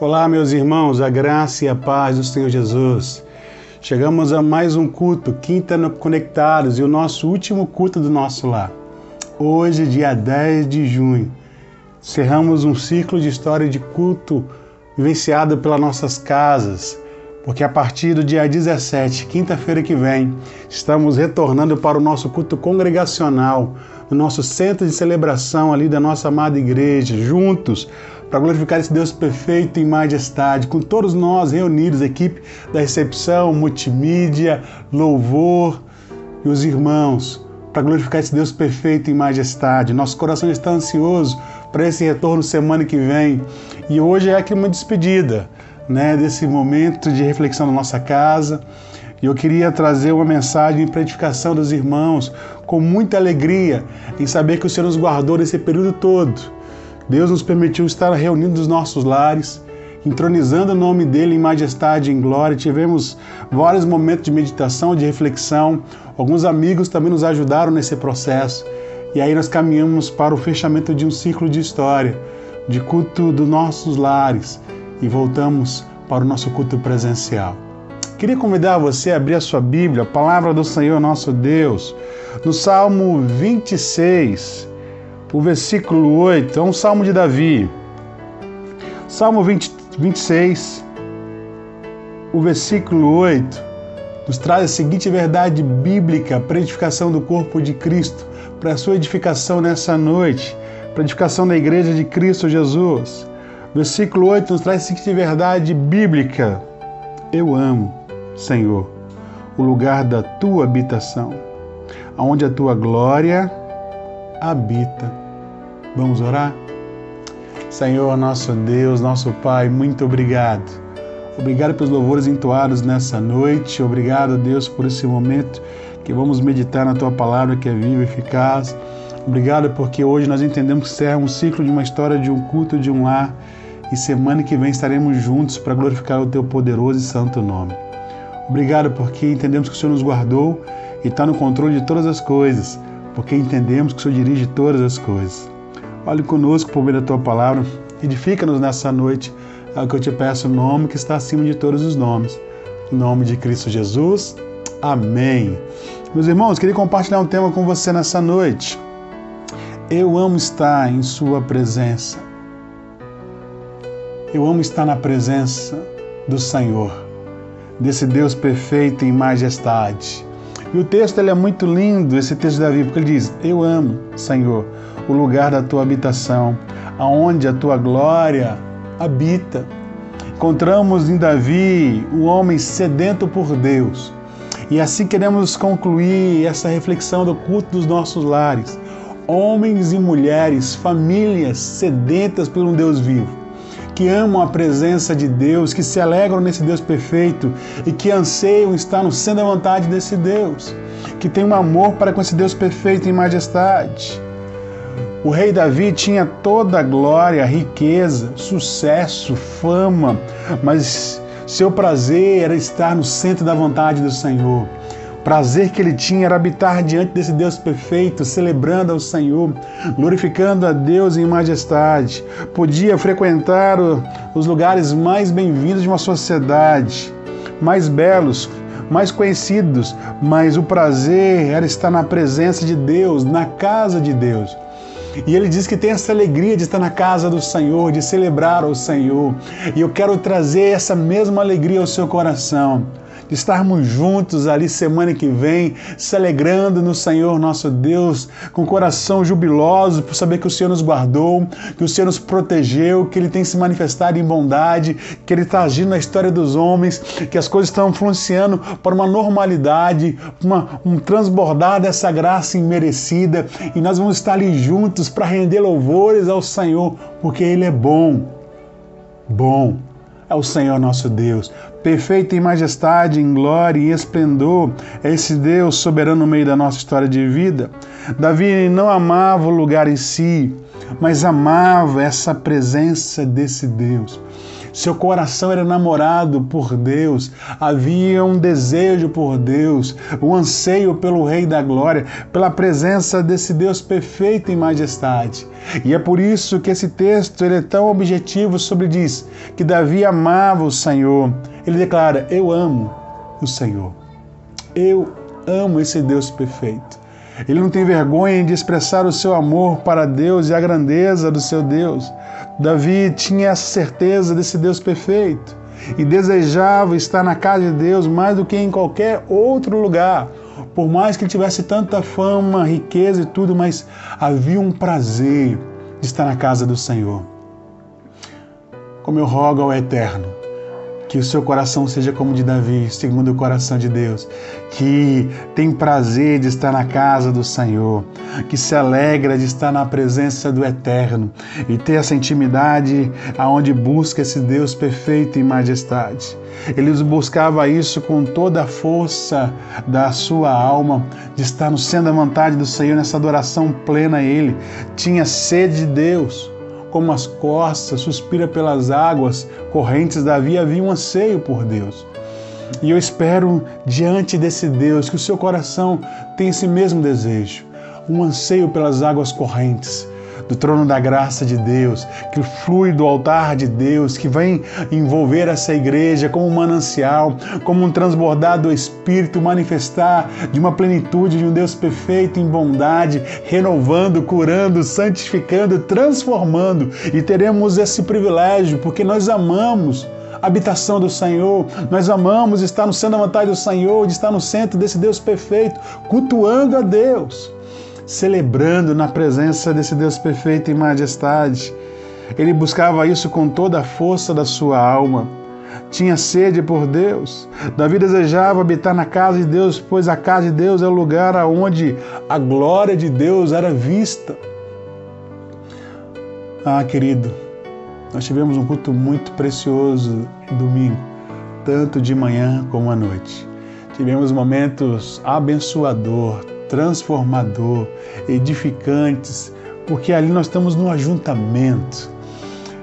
Olá, meus irmãos, a graça e a paz do Senhor Jesus. Chegamos a mais um culto, Quinta Conectados, e o nosso último culto do nosso lar. Hoje, dia 10 de junho, encerramos um ciclo de história de culto vivenciado pelas nossas casas, porque a partir do dia 17, quinta-feira que vem, estamos retornando para o nosso culto congregacional, no nosso centro de celebração ali da nossa amada igreja, juntos, para glorificar esse Deus perfeito em majestade, com todos nós reunidos, equipe da recepção, multimídia, louvor e os irmãos, para glorificar esse Deus perfeito em majestade. Nosso coração está ansioso para esse retorno semana que vem. E hoje é aqui uma despedida, desse momento de reflexão na nossa casa. E eu queria trazer uma mensagem para edificação dos irmãos, com muita alegria em saber que o Senhor nos guardou nesse período todo. Deus nos permitiu estar reunidos nos nossos lares, entronizando o nome dele em majestade e em glória. Tivemos vários momentos de meditação, de reflexão. Alguns amigos também nos ajudaram nesse processo. E aí nós caminhamos para o fechamento de um ciclo de história, de culto dos nossos lares, e voltamos para o nosso culto presencial. Queria convidar você a abrir a sua Bíblia, a palavra do Senhor nosso Deus, no Salmo 26, o versículo 8, é um salmo de Davi. Salmo 26, o versículo 8, nos traz a seguinte verdade bíblica para a edificação do corpo de Cristo, para a sua edificação nessa noite, para a edificação da igreja de Cristo Jesus. Versículo 8 nos traz a seguinte verdade bíblica: eu amo, Senhor, o lugar da tua habitação, aonde a tua glória habita. Vamos orar? Senhor, nosso Deus, nosso Pai, muito obrigado. Obrigado pelos louvores entoados nessa noite. Obrigado, Deus, por esse momento que vamos meditar na tua palavra que é viva e eficaz. Obrigado porque hoje nós entendemos que será um ciclo de uma história, de um culto, de um lar. E semana que vem estaremos juntos para glorificar o teu poderoso e santo nome. Obrigado porque entendemos que o Senhor nos guardou e está no controle de todas as coisas, porque entendemos que o Senhor dirige todas as coisas. Fale conosco por meio da tua palavra, edifica-nos nessa noite, é o que eu te peço, no nome que está acima de todos os nomes, em nome de Cristo Jesus. Amém. Meus irmãos, queria compartilhar um tema com você nessa noite. Eu amo estar em sua presença. Eu amo estar na presença do Senhor, desse Deus perfeito em majestade. E o texto ele é muito lindo, esse texto de Davi, porque ele diz: eu amo, Senhor, o lugar da tua habitação, aonde a tua glória habita. Encontramos em Davi um homem sedento por Deus. E assim queremos concluir essa reflexão do culto dos nossos lares. Homens e mulheres, famílias sedentas por um Deus vivo, que amam a presença de Deus, que se alegram nesse Deus perfeito e que anseiam estar no centro da vontade desse Deus, que tem um amor para com esse Deus perfeito em majestade. O rei Davi tinha toda a glória, riqueza, sucesso, fama, mas seu prazer era estar no centro da vontade do Senhor. O prazer que ele tinha era habitar diante desse Deus perfeito, celebrando ao Senhor, glorificando a Deus em majestade. Podia frequentar os lugares mais bem-vindos de uma sociedade, mais belos, mais conhecidos, mas o prazer era estar na presença de Deus, na casa de Deus. E ele diz que tem essa alegria de estar na casa do Senhor, de celebrar ao Senhor. E eu quero trazer essa mesma alegria ao seu coração, de estarmos juntos ali semana que vem, se alegrando no Senhor nosso Deus, com o coração jubiloso por saber que o Senhor nos guardou, que o Senhor nos protegeu, que Ele tem se manifestado em bondade, que Ele está agindo na história dos homens, que as coisas estão influenciando para uma normalidade, um transbordar dessa graça imerecida, e nós vamos estar ali juntos para render louvores ao Senhor, porque Ele é bom. Bom é o Senhor nosso Deus, perfeito em majestade, em glória e esplendor, é esse Deus soberano no meio da nossa história de vida. Davi não amava o lugar em si, mas amava essa presença desse Deus. Seu coração era namorado por Deus, havia um desejo por Deus, um anseio pelo Rei da Glória, pela presença desse Deus perfeito em majestade. E é por isso que esse texto ele é tão objetivo sobre diz que Davi amava o Senhor. Ele declara, eu amo o Senhor. Eu amo esse Deus perfeito. Ele não tem vergonha de expressar o seu amor para Deus e a grandeza do seu Deus. Davi tinha essa certeza desse Deus perfeito e desejava estar na casa de Deus mais do que em qualquer outro lugar. Por mais que ele tivesse tanta fama, riqueza e tudo, mas havia um prazer de estar na casa do Senhor. Como eu rogo ao Eterno, que o seu coração seja como de Davi, segundo o coração de Deus, que tem prazer de estar na casa do Senhor, que se alegra de estar na presença do Eterno e ter essa intimidade aonde busca esse Deus perfeito em majestade. Ele buscava isso com toda a força da sua alma, de estar no centro da vontade do Senhor, nessa adoração plena a Ele. Tinha sede de Deus. Como as costas suspira pelas águas correntes, Davi havia um anseio por Deus. E eu espero, diante desse Deus, que o seu coração tenha esse mesmo desejo, um anseio pelas águas correntes, do trono da graça de Deus, que flui do altar de Deus, que vem envolver essa igreja como um manancial, como um transbordar do Espírito, manifestar de uma plenitude de um Deus perfeito em bondade, renovando, curando, santificando, transformando. E teremos esse privilégio, porque nós amamos a habitação do Senhor, nós amamos estar no centro da vontade do Senhor, de estar no centro desse Deus perfeito, cultuando a Deus, celebrando na presença desse Deus perfeito em majestade. Ele buscava isso com toda a força da sua alma. Tinha sede por Deus. Davi desejava habitar na casa de Deus, pois a casa de Deus é o lugar onde a glória de Deus era vista. Ah, querido, nós tivemos um culto muito precioso domingo, tanto de manhã como à noite. Tivemos momentos abençoadores, transformador, edificantes, porque ali nós estamos no ajuntamento.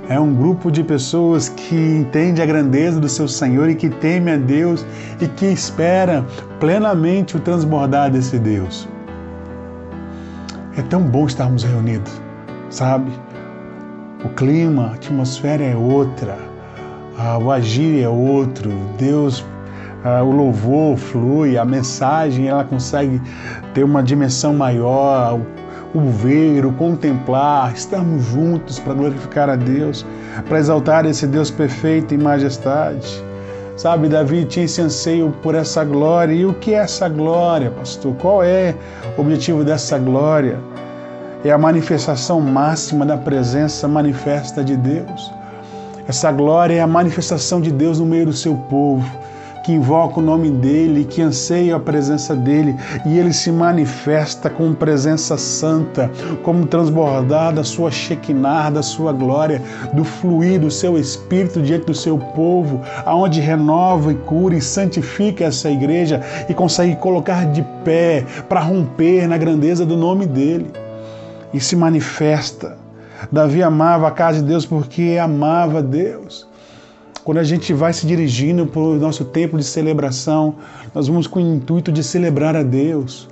É um grupo de pessoas que entende a grandeza do seu Senhor e que teme a Deus e que espera plenamente o transbordar desse Deus. É tão bom estarmos reunidos, sabe? O clima, a atmosfera é outra, o agir é outro, Deus, o louvor flui, a mensagem ela consegue ter uma dimensão maior, o ver, o contemplar, estarmos juntos para glorificar a Deus, para exaltar esse Deus perfeito em majestade. Sabe, Davi tinha esse anseio por essa glória. E o que é essa glória, pastor? Qual é o objetivo dessa glória? É a manifestação máxima da presença manifesta de Deus. Essa glória é a manifestação de Deus no meio do seu povo, que invoca o nome dEle, que anseia a presença dEle, e Ele se manifesta com presença santa, como transbordar da sua Shekinah, da sua glória, do fluir do seu Espírito diante do seu povo, aonde renova e cura e santifica essa igreja e consegue colocar de pé para romper na grandeza do nome dEle. E se manifesta. Davi amava a casa de Deus porque amava Deus. Quando a gente vai se dirigindo para o nosso tempo de celebração, nós vamos com o intuito de celebrar a Deus,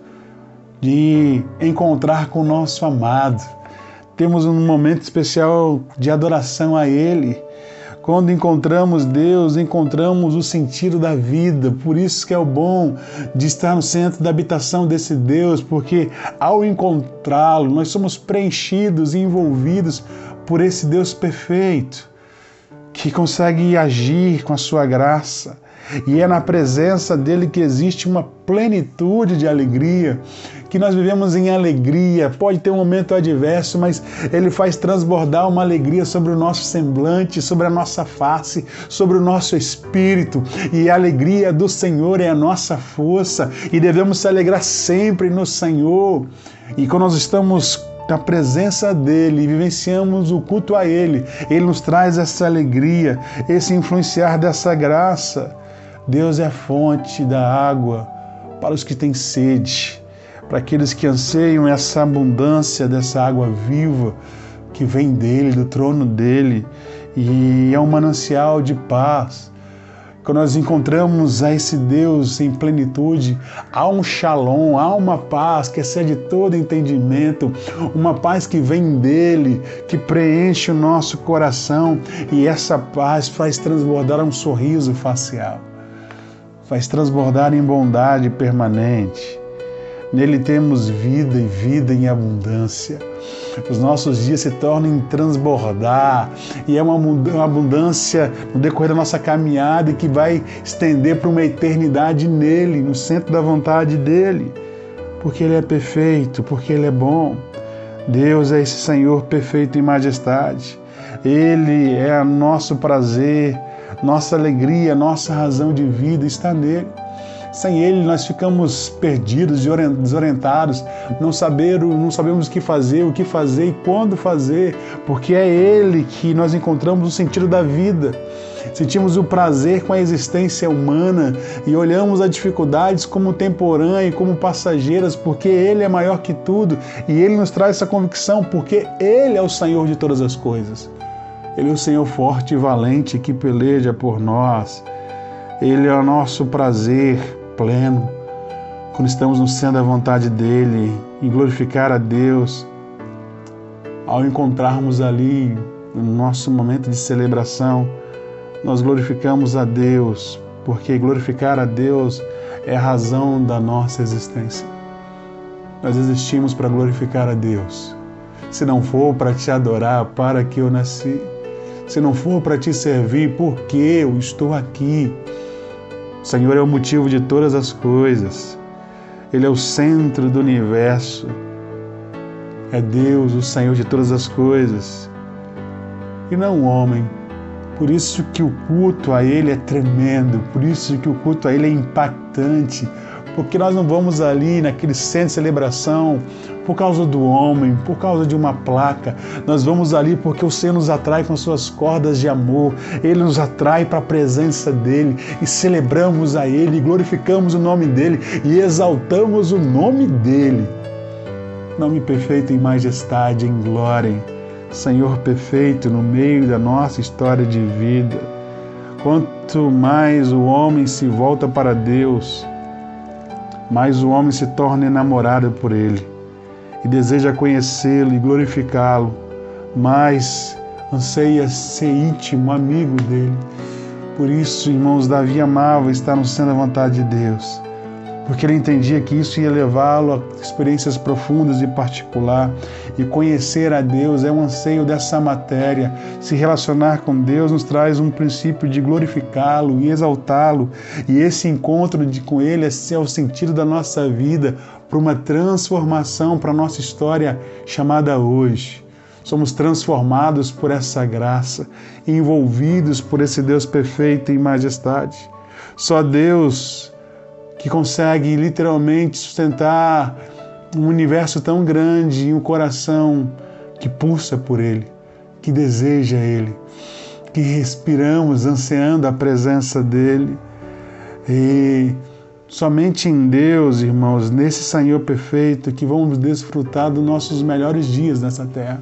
de encontrar com o nosso amado. Temos um momento especial de adoração a Ele. Quando encontramos Deus, encontramos o sentido da vida. Por isso que é o bom de estar no centro da habitação desse Deus, porque ao encontrá-lo, nós somos preenchidos e envolvidos por esse Deus perfeito, que consegue agir com a sua graça. E é na presença dele que existe uma plenitude de alegria, que nós vivemos em alegria. Pode ter um momento adverso, mas ele faz transbordar uma alegria sobre o nosso semblante, sobre a nossa face, sobre o nosso espírito. E a alegria do Senhor é a nossa força, e devemos se alegrar sempre no Senhor. E quando nós estamos na presença dEle e vivenciamos o culto a Ele, Ele nos traz essa alegria, esse influenciar dessa graça. Deus é a fonte da água para os que têm sede, para aqueles que anseiam essa abundância dessa água viva que vem dEle, do trono dEle. e é um manancial de paz. Quando nós encontramos a esse Deus em plenitude, há um shalom, há uma paz que excede todo entendimento, uma paz que vem dele, que preenche o nosso coração, e essa paz faz transbordar um sorriso facial, faz transbordar em bondade permanente. Nele temos vida e vida em abundância. Os nossos dias se tornam em transbordar, e é uma abundância no decorrer da nossa caminhada e que vai estender para uma eternidade nele, no centro da vontade dele, porque ele é perfeito, porque ele é bom. Deus é esse Senhor perfeito em majestade. Ele é nosso prazer, nossa alegria, nossa razão de vida está nele. Sem Ele nós ficamos perdidos, desorientados, não sabemos o que fazer e quando fazer, porque é Ele que nós encontramos o sentido da vida. Sentimos o prazer com a existência humana e olhamos as dificuldades como temporâneas, como passageiras, porque Ele é maior que tudo, e Ele nos traz essa convicção, porque Ele é o Senhor de todas as coisas. Ele é o Senhor forte e valente que peleja por nós. Ele é o nosso prazer pleno, quando estamos no centro da vontade dele, em glorificar a Deus. Ao encontrarmos ali no nosso momento de celebração, nós glorificamos a Deus, porque glorificar a Deus é a razão da nossa existência. Nós existimos para glorificar a Deus. Se não for para te adorar, para que eu nasci. Se não for para te servir, porque eu estou aqui. O Senhor é o motivo de todas as coisas. Ele é o centro do universo. É Deus, o Senhor de todas as coisas. E não o homem. Por isso que o culto a Ele é tremendo. Por isso que o culto a Ele é impactante. Porque nós não vamos ali naquele centro de celebração por causa do homem, por causa de uma placa. Nós vamos ali porque o Senhor nos atrai com suas cordas de amor. Ele nos atrai para a presença dEle e celebramos a Ele, glorificamos o nome dEle e exaltamos o nome dEle. Nome perfeito em majestade, em glória. Senhor perfeito no meio da nossa história de vida. Quanto mais o homem se volta para Deus, mais o homem se torna enamorado por Ele e deseja conhecê-lo e glorificá-lo, mais anseia ser íntimo, amigo dEle. Por isso, irmãos, Davi amava estar no centro da vontade de Deus, porque ele entendia que isso ia levá-lo a experiências profundas e particular, e conhecer a Deus é um anseio dessa matéria. Se relacionar com Deus nos traz um princípio de glorificá-lo e exaltá-lo, e esse encontro com Ele é o sentido da nossa vida, para uma transformação para a nossa história chamada hoje. Somos transformados por essa graça, envolvidos por esse Deus perfeito em majestade. Só Deus que consegue literalmente sustentar um universo tão grande e um coração que pulsa por Ele, que deseja Ele, que respiramos ansiando a presença dEle. E somente em Deus, irmãos, nesse Senhor perfeito, que vamos desfrutar dos nossos melhores dias nessa terra.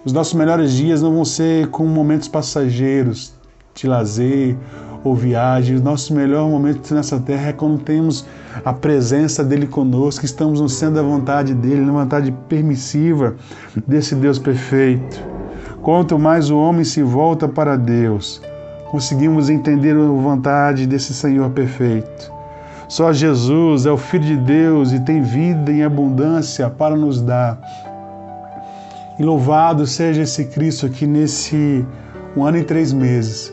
Os nossos melhores dias não vão ser com momentos passageiros de lazer ou viagem. Os nossos melhores momentos nessa terra é quando temos a presença dEle conosco, estamos no centro da vontade dEle, na vontade permissiva desse Deus perfeito. Quanto mais o homem se volta para Deus, conseguimos entender a vontade desse Senhor perfeito. Só Jesus é o Filho de Deus e tem vida em abundância para nos dar. E louvado seja esse Cristo aqui nesse 1 ano e 3 meses,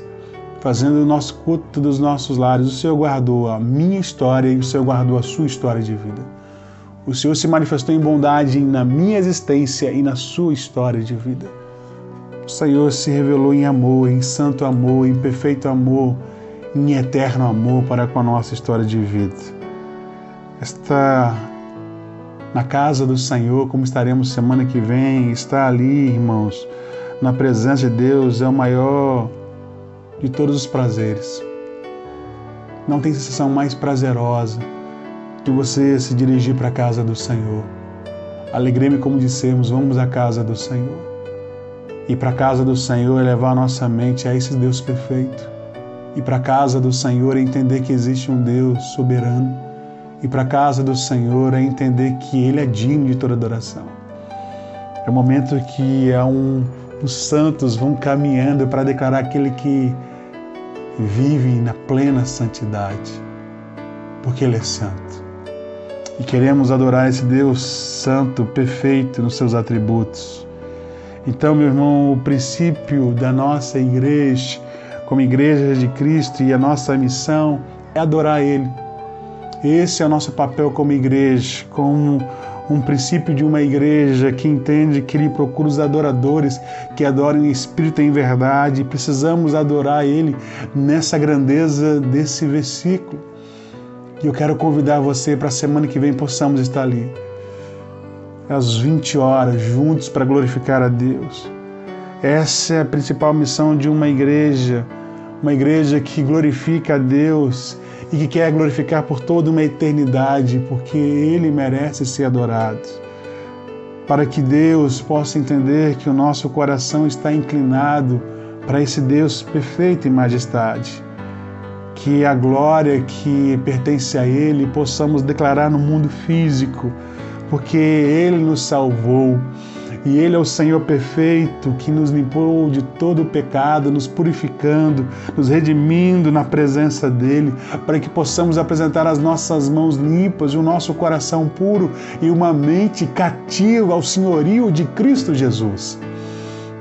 fazendo o nosso culto dos nossos lares. O Senhor guardou a minha história e o Senhor guardou a sua história de vida. O Senhor se manifestou em bondade na minha existência e na sua história de vida. O Senhor se revelou em amor, em santo amor, em perfeito amor, em eterno amor para com a nossa história de vida. Está na casa do Senhor, como estaremos semana que vem, está ali, irmãos, na presença de Deus, é o maior de todos os prazeres. Não tem sensação mais prazerosa que você se dirigir para a casa do Senhor. Alegrei-me como dissemos, vamos à casa do Senhor. Ir para a casa do Senhor é levar a nossa mente a esse Deus perfeito. Ir para a casa do Senhor é entender que existe um Deus soberano. Ir para a casa do Senhor é entender que Ele é digno de toda adoração. É o momento que os santos vão caminhando para declarar aquele que vive na plena santidade, porque Ele é santo. E queremos adorar esse Deus santo, perfeito nos seus atributos. Então, meu irmão, o princípio da nossa igreja, como igreja de Cristo, e a nossa missão é adorar Ele. Esse é o nosso papel como igreja, como um princípio de uma igreja que entende que Ele procura os adoradores que adoram em espírito e em verdade. Precisamos adorar Ele nessa grandeza desse versículo. E eu quero convidar você para a semana que vem possamos estar ali, às 20 horas, juntos para glorificar a Deus. Essa é a principal missão de uma igreja que glorifica a Deus e que quer glorificar por toda uma eternidade, porque Ele merece ser adorado. Para que Deus possa entender que o nosso coração está inclinado para esse Deus perfeito em majestade, que a glória que pertence a Ele possamos declarar no mundo físico, porque Ele nos salvou e Ele é o Senhor perfeito que nos limpou de todo o pecado, nos purificando, nos redimindo na presença dEle, para que possamos apresentar as nossas mãos limpas e o nosso coração puro e uma mente cativa ao senhorio de Cristo Jesus.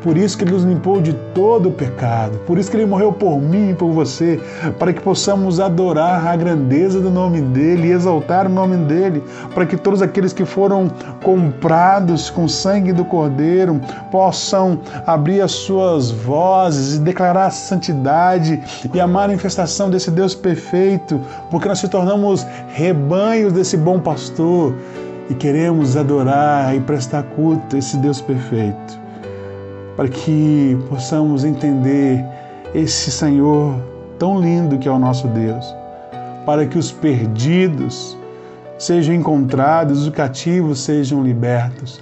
Por isso que Ele nos limpou de todo o pecado, por isso que Ele morreu por mim e por você, para que possamos adorar a grandeza do nome dEle e exaltar o nome dEle, para que todos aqueles que foram comprados com sangue do Cordeiro possam abrir as suas vozes e declarar a santidade e a manifestação desse Deus perfeito, porque nós se tornamos rebanhos desse bom pastor e queremos adorar e prestar culto a esse Deus perfeito, para que possamos entender esse Senhor tão lindo que é o nosso Deus, para que os perdidos sejam encontrados, os cativos sejam libertos.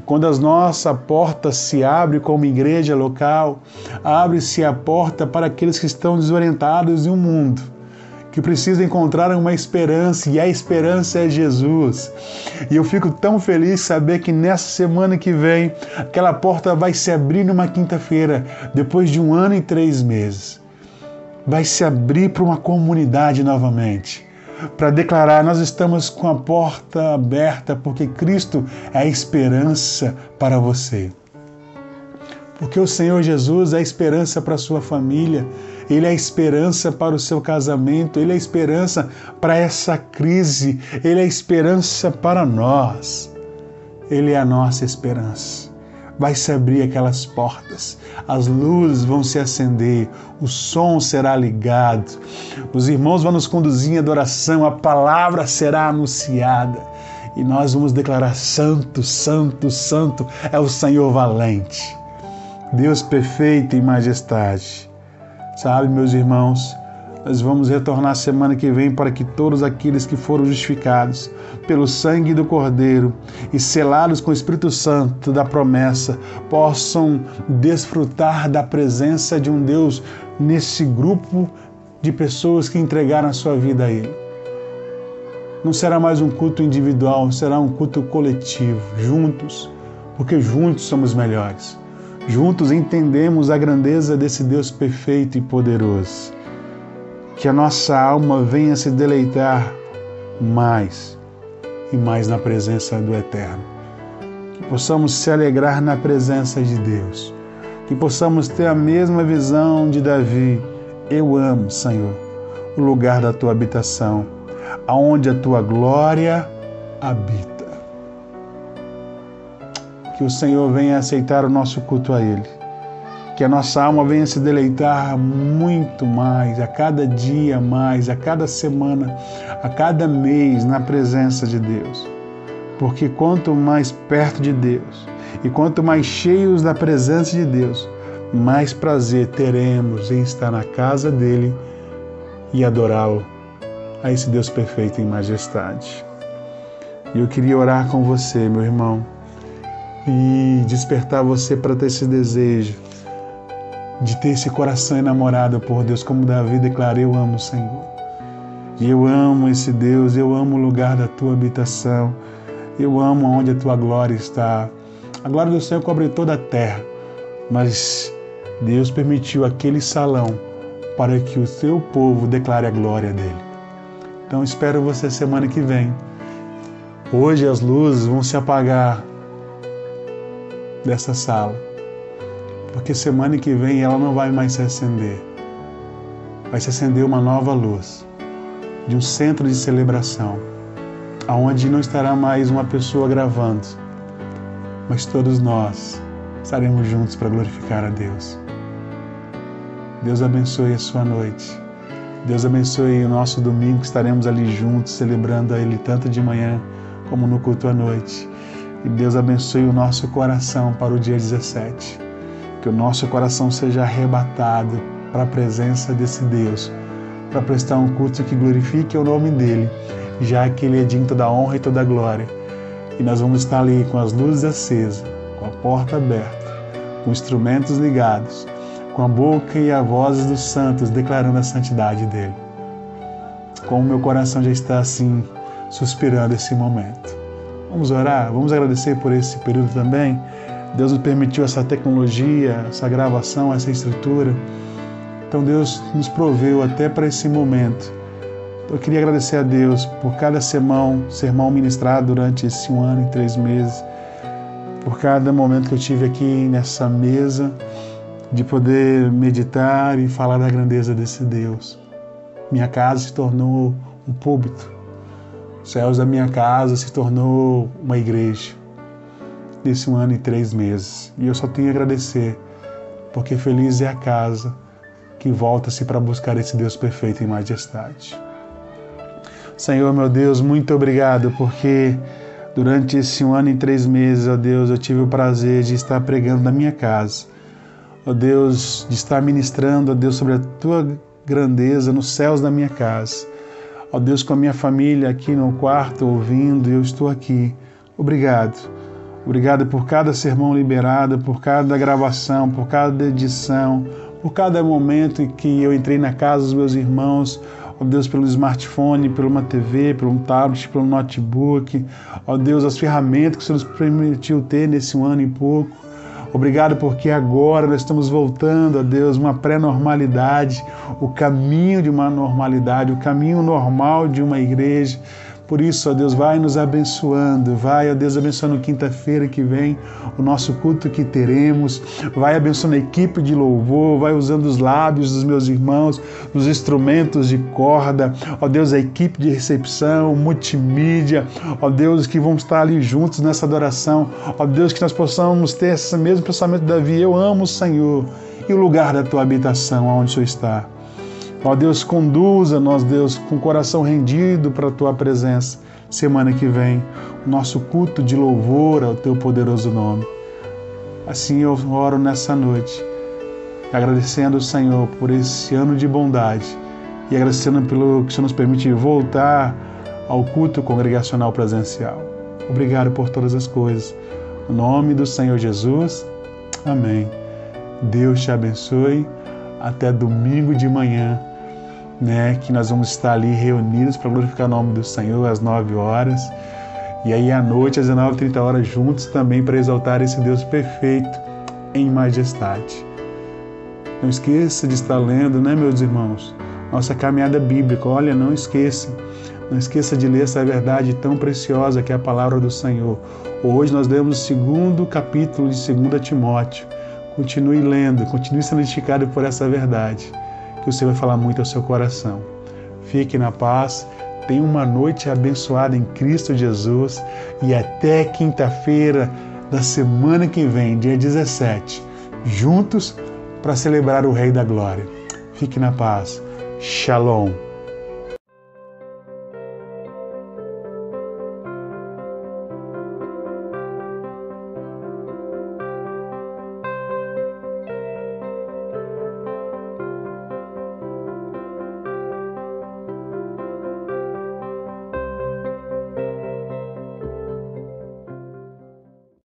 Quando a nossa porta se abre como igreja local, abre-se a porta para aqueles que estão desorientados em um mundo, que precisam encontrar uma esperança, e a esperança é Jesus. E eu fico tão feliz de saber que nessa semana que vem, aquela porta vai se abrir numa quinta-feira, depois de 1 ano e 3 meses. Vai se abrir para uma comunidade novamente, para declarar: nós estamos com a porta aberta, porque Cristo é a esperança para você. Porque o Senhor Jesus é a esperança para a sua família, Ele é a esperança para o seu casamento, Ele é a esperança para essa crise, Ele é a esperança para nós. Ele é a nossa esperança. Vai se abrir aquelas portas, as luzes vão se acender, o som será ligado, os irmãos vão nos conduzir em adoração, a palavra será anunciada e nós vamos declarar: Santo, Santo, Santo é o Senhor valente, Deus perfeito em majestade. Sabe, meus irmãos, nós vamos retornar semana que vem para que todos aqueles que foram justificados pelo sangue do Cordeiro e selados com o Espírito Santo da promessa possam desfrutar da presença de um Deus nesse grupo de pessoas que entregaram a sua vida a Ele. Não será mais um culto individual, será um culto coletivo, juntos, porque juntos somos melhores. Juntos entendemos a grandeza desse Deus perfeito e poderoso. Que a nossa alma venha se deleitar mais e mais na presença do Eterno. Que possamos se alegrar na presença de Deus. Que possamos ter a mesma visão de Davi: eu amo, Senhor, o lugar da tua habitação, aonde a tua glória habita. Que o Senhor venha aceitar o nosso culto a Ele. Que a nossa alma venha se deleitar muito mais, a cada dia mais, a cada semana, a cada mês na presença de Deus. Porque quanto mais perto de Deus e quanto mais cheios da presença de Deus, mais prazer teremos em estar na casa dEle e adorá-lo, a esse Deus perfeito em majestade. E eu queria orar com você, meu irmão, e despertar você para ter esse desejo de ter esse coração enamorado por Deus, como Davi declara: eu amo o Senhor. E eu amo esse Deus, eu amo o lugar da tua habitação, eu amo onde a tua glória está. A glória do Senhor cobre toda a terra, mas Deus permitiu aquele salão para que o seu povo declare a glória dele. Então espero você semana que vem. Hoje as luzes vão se apagar dessa sala, porque semana que vem ela não vai mais se acender. Vai se acender uma nova luz de um centro de celebração, aonde não estará mais uma pessoa gravando, mas todos nós estaremos juntos para glorificar a Deus. Deus abençoe a sua noite. Deus abençoe o nosso domingo, que estaremos ali juntos, celebrando a Ele tanto de manhã como no culto à noite. E Deus abençoe o nosso coração para o dia 17. Que o nosso coração seja arrebatado para a presença desse Deus, para prestar um culto que glorifique o nome dEle, já que Ele é digno de toda a honra e toda a glória. E nós vamos estar ali com as luzes acesas, com a porta aberta, com instrumentos ligados, com a boca e a voz dos santos declarando a santidade dEle. Como meu coração já está assim, suspirando esse momento. Vamos orar, vamos agradecer por esse período também. Deus nos permitiu essa tecnologia, essa gravação, essa estrutura. Então Deus nos proveu até para esse momento. Eu queria agradecer a Deus por cada sermão ministrado durante esse 1 ano e 3 meses, por cada momento que eu tive aqui nessa mesa, de poder meditar e falar da grandeza desse Deus. Minha casa se tornou um púlpito. Os céus da minha casa se tornou uma igreja. Nesse 1 ano e 3 meses. E eu só tenho a agradecer, porque feliz é a casa que volta-se para buscar esse Deus perfeito em majestade. Senhor, meu Deus, muito obrigado, porque durante esse 1 ano e 3 meses, ó Deus, eu tive o prazer de estar pregando na minha casa. Ó Deus, de estar ministrando, ó Deus, sobre a tua grandeza nos céus da minha casa. Ó Deus, com a minha família aqui no quarto ouvindo, e eu estou aqui. Obrigado. Obrigado por cada sermão liberado, por cada gravação, por cada edição, por cada momento em que eu entrei na casa dos meus irmãos. Ó Deus, pelo smartphone, por uma TV, por um tablet, pelo notebook. Ó Deus, as ferramentas que o Senhor nos permitiu ter nesse 1 ano e pouco. Obrigado porque agora nós estamos voltando, ó Deus, uma pré-normalidade, o caminho de uma normalidade, o caminho normal de uma igreja. Por isso, ó Deus, vai nos abençoando, vai, ó Deus, abençoando quinta-feira que vem, o nosso culto que teremos, vai abençoando a equipe de louvor, vai usando os lábios dos meus irmãos, os instrumentos de corda, ó Deus, a equipe de recepção, multimídia, ó Deus, que vamos estar ali juntos nessa adoração, ó Deus, que nós possamos ter esse mesmo pensamento de Davi: eu amo o Senhor, e o lugar da tua habitação, onde o Senhor está. Ó Deus, conduza-nos, Deus, com o coração rendido para a Tua presença. Semana que vem, o nosso culto de louvor ao Teu poderoso nome. Assim eu oro nessa noite, agradecendo ao Senhor por esse ano de bondade e agradecendo pelo que o Senhor nos permite voltar ao culto congregacional presencial. Obrigado por todas as coisas. No nome do Senhor Jesus, amém. Deus te abençoe. Até domingo de manhã, que nós vamos estar ali reunidos para glorificar o nome do Senhor às 9 horas. E aí à noite, às 19h30, juntos também para exaltar esse Deus perfeito em majestade. Não esqueça de estar lendo, meus irmãos? Nossa caminhada bíblica. Olha, não esqueça. Não esqueça de ler essa verdade tão preciosa que é a palavra do Senhor. Hoje nós lemos o 2º capítulo de 2 Timóteo. Continue lendo, continue sendo edificado por essa verdade, que o Senhor vai falar muito ao seu coração. Fique na paz, tenha uma noite abençoada em Cristo Jesus e até quinta-feira da semana que vem, dia 17, juntos para celebrar o Rei da Glória. Fique na paz. Shalom.